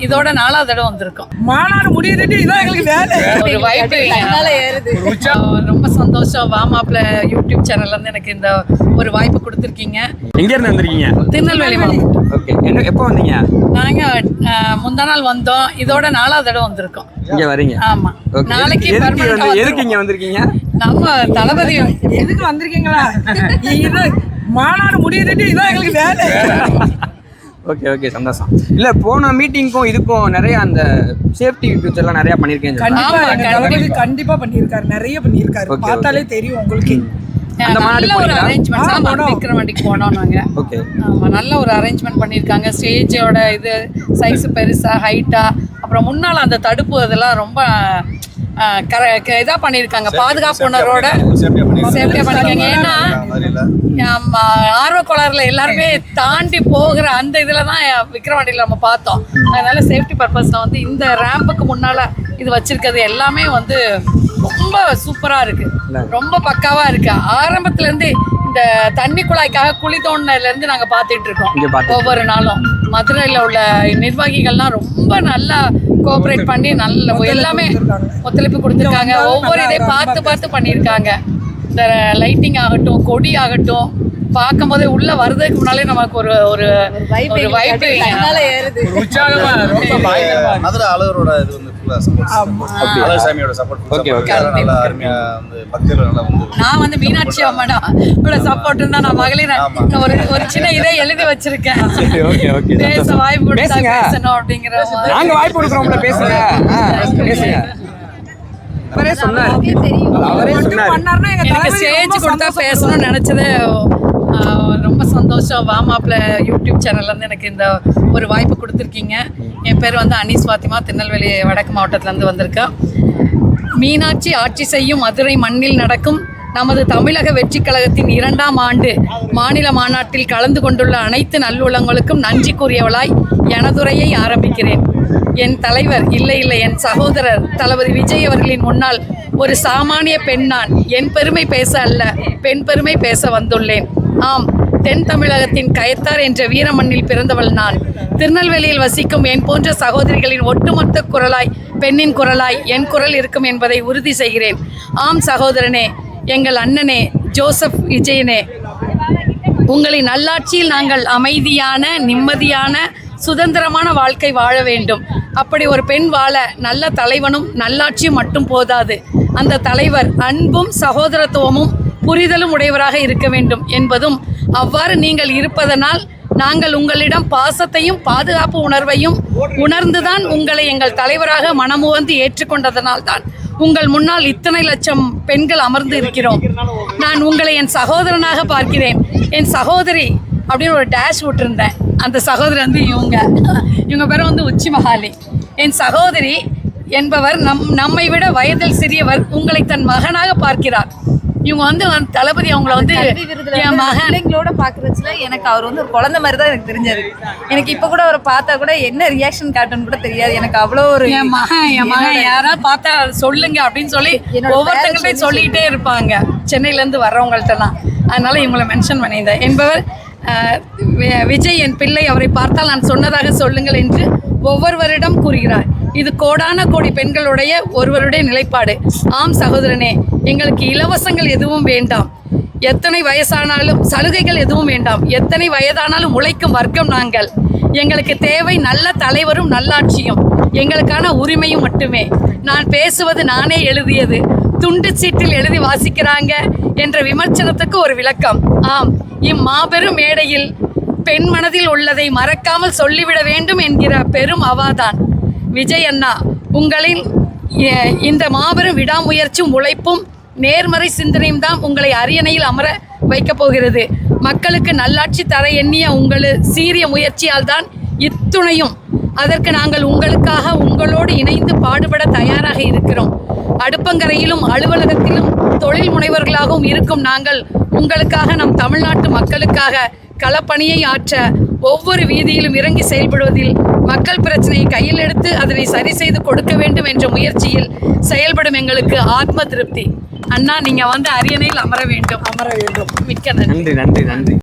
இதோட 4வது தடவை வந்திருக்கோம். மாநாடு முடியுதுட்டு இதான் எங்களுக்கு வேலை. ஒரு வாய்ப்பு ரொம்ப சந்தோஷம். வாமாப்ல யூடியூப் சேனல்ல இருந்து எனக்கு இந்த ஒரு வாய்ப்பு கொடுத்துருக்கீங்க. எங்க இருந்து வந்திருக்கீங்க? திருநெல்வேலி மாவட்டம். ஓகே. எப்போ வந்தீங்க? நாங்க முந்தா நாள் வந்தோம். இதோட 4வது தடவை வந்திருக்கோம். இங்க வரீங்க? ஆமா. நாளைக்கு எதுக்கு இங்க வந்திருக்கீங்க? நம்ம தளபதி எதுக்கு வந்திருக்கீங்களா? இது மாநாடு முடியுதுட்டு இதான் எங்களுக்கு வேலை. ஓகே ஓகே, சந்தோஷம். இல்ல போன மீட்டிங்க்கும் இதுக்கும் நிறைய அந்த சேஃப்டி ஃபியூச்சர்லாம் நிறைய பண்ணிருக்கேன். கண்டிப்பா பண்ணிருக்காரு, நிறைய பண்ணிருக்காரு. பார்த்தாலே தெரியும் உங்களுக்கு. நல்ல ஒரு அரேஞ்ச்மெண்ட் விக்ரவாண்டிக்கு போனோம் நாங்க. ஓகே. ஆமா, நல்ல ஒரு அரேஞ்ச்மெண்ட் பண்ணிருக்காங்க. ஸ்டேஜோட இது சைஸ் பெருசா ஹைட்டா, அப்புறம் முன்னால அந்த தடுப்பு இதெல்லாம் ரொம்ப இதா பண்ணிருக்காங்க. பாதுகாப்பு உணர்வோட சேஃப்டியா பண்ணிருக்காங்க. ஏன்னா ஆர்வ கோளாறுல எல்லாருமே தாண்டி போகிற அந்த இதுலதான் விக்ரவாண்டியில நம்ம பார்த்தோம். அதனால சேஃப்டி பர்பஸ்ல வந்து இந்த ரேம்புக்கு முன்னால இது வச்சிருக்கிறது எல்லாமே வந்து ரொம்ப சூப்பரா இருக்கு, ரொம்ப பக்காவா இருக்கு. ஆரம்பத்துல இருந்து இந்த தண்ணி குழாய்க்காக குழி தோண்டினதுல இருந்து நாங்க பாத்துட்டு இருக்கோம். ஒவ்வொரு நாளும் மதுரையில உள்ள நிர்வாகிகள்லாம் ரொம்ப நல்லா கோஆபரேட் பண்ணி நல்ல எல்லாமே ஒத்துழைப்பு கொடுத்துருக்காங்க. ஒவ்வொரு இதை பார்த்து பண்ணியிருக்காங்க. இந்த லைட்டிங் ஆகட்டும், கொடி ஆகட்டும், பார்க்கும் போதே உள்ள வர்றதுக்கு முன்னாலே நமக்கு ஒரு ஒரு வைப்பு மதுரை அழகரோட இது வந்து நான் வந்து மீனாட்சி அம்மனோட சப்போர்ட் தான். நான் மகளிர் ஒரு சின்ன இதை எழுதி வச்சிருக்கேன். பேச வாய்ப்பு கொடுத்தா பேசணும் அப்படிங்கிற நாங்க வாய்ப்பு கொடுக்குறோம்ல, பேசுங்க. எனக்கு ஸ்டேஜ் கொடுத்தா பேசணும்னு நினைச்சது ரொம்ப சந்தோஷம். வாமாப்ல யூடியூப் சேனல்ல இருந்து எனக்கு இந்த ஒரு வாய்ப்பு கொடுத்துருக்கீங்க. என் பேர் வந்து அனீஸ் ஃபாத்திமா, திருநெல்வேலி வடக்கு மாவட்டத்துல இருந்து வந்திருக்கேன். மீனாட்சி ஆட்சி செய்யும் மதுரை மண்ணில் நடக்கும் நமது தமிழக வெற்றி கழகத்தின் 2ஆம் ஆண்டு மாநில மாநாட்டில் கலந்து கொண்டுள்ள அனைத்து நல்லுள்ளங்களுக்கும் நன்றி கூறியவளாய் எனதுரையை ஆரம்பிக்கிறேன். என் தலைவர் இல்லை என் சகோதரர் தளபதி விஜய் அவர்களின் முன்னால் ஒரு சாமானிய பெண் நான். என் பெருமை பேச அல்ல, பெண் பெருமை பேச வந்துள்ளேன். ஆம், தென் தமிழகத்தின் கயத்தார் என்ற வீரமண்ணில் பிறந்தவள் நான். திருநெல்வேலியில் வசிக்கும் என் போன்ற சகோதரிகளின் ஒட்டுமொத்த குரலாய், பெண்ணின் குரலாய் என் குரல் இருக்கும் என்பதை உறுதி செய்கிறேன். ஆம் சகோதரனே, எங்கள் அண்ணனே, ஜோசப் விஜயனே, உங்களின் நல்லாட்சியில் நாங்கள் அமைதியான, நிம்மதியான, சுதந்திரமான வாழ்க்கை வாழ வேண்டும். அப்படி ஒரு பெண் வாழ நல்ல தலைவனும் நல்லாட்சியும் மட்டும் போதாது. அந்த தலைவர் அன்பும் சகோதரத்துவமும் புரிதலும் உடையவராக இருக்க வேண்டும் என்பதும், அவ்வாறு நீங்கள் இருப்பதனால் நாங்கள் உங்களிடம் பாசத்தையும் பாதுகாப்பு உணர்வையும் உணர்ந்துதான் உங்களை எங்கள் தலைவராக மனமுவந்து ஏற்றுக்கொண்டதனால் தான் உங்கள் முன்னால் இத்தனை லட்சம் பெண்கள் அமர்ந்து இருக்கிறோம். நான் உங்களை என் சகோதரனாக பார்க்கிறேன். என் சகோதரி அப்படின்னு ஒரு டேஷ் விட்டுருந்தேன். அந்த சகோதரி வந்து இவங்க பேர் வந்து உச்சி மகாலி. என் சகோதரி என்பவர் நம்மை விட வயதில் சிறியவர். உங்களை தன் மகனாக பார்க்கிறார். இவங்க வந்து தளபதி அவங்கள வந்து என் மகன்களோட பாக்குறதுல எனக்கு அவர் வந்து ஒரு குழந்தை மாதிரி தான் எனக்கு தெரிஞ்சாரு. எனக்கு இப்ப கூட அவரை பார்த்தா கூட என்ன ரியாக்ஷன் காட்டுன்னு கூட தெரியாது. எனக்கு அவ்வளோ ஒரு என் மகன் யாராவது பார்த்தா சொல்லுங்க அப்படின்னு சொல்லி ஒவ்வொருத்தங்கள்ட்டையும் சொல்லிக்கிட்டே இருப்பாங்க, சென்னையில இருந்து வர்றவங்கள்ட்டலாம். அதனால இவங்களை மென்ஷன் பண்ணியிருந்தேன். என்பவர் விஜய் என் பிள்ளை, அவரை பார்த்தால் நான் சொன்னதாக சொல்லுங்கள் என்று ஒவ்வொருவரிடம் கூறுகிறார். இது கோடான கோடி பெண்களுடைய ஒருவருடைய நிலைப்பாடு. ஆம் சகோதரனே, எங்களுக்கு இலவசங்கள் எதுவும் வேண்டாம், எத்தனை வயசானாலும் சலுகைகள் எதுவும் வேண்டாம், எத்தனை வயதானாலும் உழைக்கும் வர்க்கம் நாங்கள். எங்களுக்கு தேவை நல்ல தலைவரும் நல்லாட்சியும், எங்களுக்கான உரிமையும் மட்டுமே. நான் பேசுவது நானே எழுதியது, துண்டு சீட்டில் எழுதி வாசிக்கிறாங்க என்ற விமர்சனத்துக்கு ஒரு விளக்கம். ஆம், இம்மாபெரும் மேடையில் பெண் மனதில் உள்ளதை மறக்காமல் சொல்லிவிட வேண்டும் என்கிற பெரும் அவாதான். விஜய் அண்ணா, உங்களின் இந்த மாபெரும் விடாமுயற்சியும் உழைப்பும் நேர்மறை சிந்தனையும் தான் உங்களை அரியணையில் அமர வைக்கப் போகிறது. மக்களுக்கு நல்லாட்சி தர எண்ணிய உங்களது சீரிய முயற்சியால் தான் இத்துணையும். அதற்கு நாங்கள் உங்களுக்காக உங்களோடு இணைந்து பாடுபட தயாராக இருக்கிறோம். அடுப்பங்கரையிலும் அலுவலகத்திலும் தொழில் முனைவர்களாகவும் இருக்கும் நாங்கள் உங்களுக்காக, நம் தமிழ்நாட்டு மக்களுக்காக களப்பணியை ஆற்ற ஒவ்வொரு வீதியிலும் இறங்கி செயல்படுவதில், மக்கள் பிரச்சனையை கையில் எடுத்து அதனை சரி செய்து கொடுக்க வேண்டும் என்ற முயற்சியில் செயல்படும் எங்களுக்கு ஆத்ம திருப்தி. அண்ணா, நீங்க வந்து அரியணையில் அமர வேண்டும். மிக்க நன்றி. நன்றி.